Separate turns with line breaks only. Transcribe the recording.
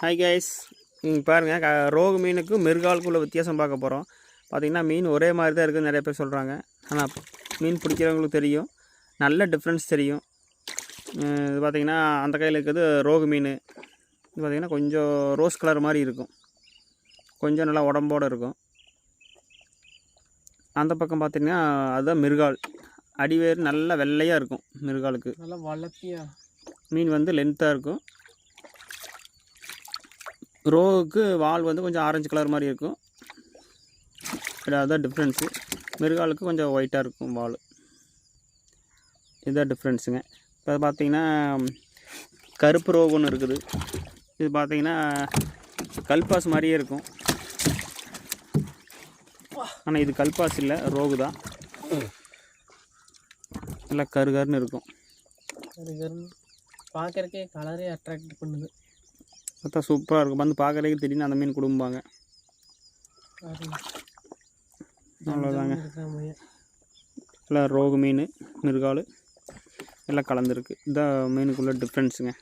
Hi guys, இங்கே பாருங்கள், ரோகு மீனுக்கும் மிருகாலுக்குள்ள வித்தியாசம் பார்க்க போகிறோம். பார்த்திங்கன்னா மீன் ஒரே மாதிரி தான் இருக்குதுன்னு நிறைய பேர் சொல்கிறாங்க. ஆனால் மீன் பிடிக்கிறவங்களுக்கு தெரியும், நல்ல டிஃப்ரென்ஸ் தெரியும். இது பார்த்திங்கன்னா அந்த கையில் இருக்கிறது ரோகு மீன். இது பார்த்திங்கன்னா கொஞ்சம் ரோஸ் கலர் மாதிரி இருக்கும், கொஞ்சம் நல்லா உடம்போடு இருக்கும். அந்த பக்கம் பார்த்திங்கன்னா அதுதான் மிருகால். அடிவேறு நல்லா வெள்ளையாக இருக்கும். மிருகாலுக்கு
நல்லா வளர்த்தியா
மீன் வந்து லென்த்தாக இருக்கும். ரோவுக்கு வால் வந்து கொஞ்சம் ஆரஞ்சு கலர் மாதிரி இருக்கும். அதுதான் டிஃப்ரென்ஸு. மிருகாலுக்கு கொஞ்சம் ஒயிட்டாக இருக்கும் வால். இதுதான் டிஃப்ரென்ஸுங்க. இப்போ பார்த்திங்கன்னா கருப்பு ரோகு ஒன்று இருக்குது. இது பார்த்திங்கன்னா கல்பாஸ் மாதிரியே இருக்கும், ஆனால் இது கல்பாஸ் இல்லை, ரோகு தான். நல்லா கருகருன்னு இருக்கும்.
பார்க்குறக்கே கலரே அட்ராக்ட் பண்ணுது.
பார்த்தா சூப்பராக இருக்கும். வந்து பார்க்குறதுக்கு திடீர்னு அந்த மீன் குடும்பாங்க. அவ்வளோதாங்க. எல்லாம் ரோகு மீன் மிருகால் எல்லாம் கலந்துருக்கு. இதுதான் மீனுக்குள்ள டிஃப்ரென்ஸுங்க.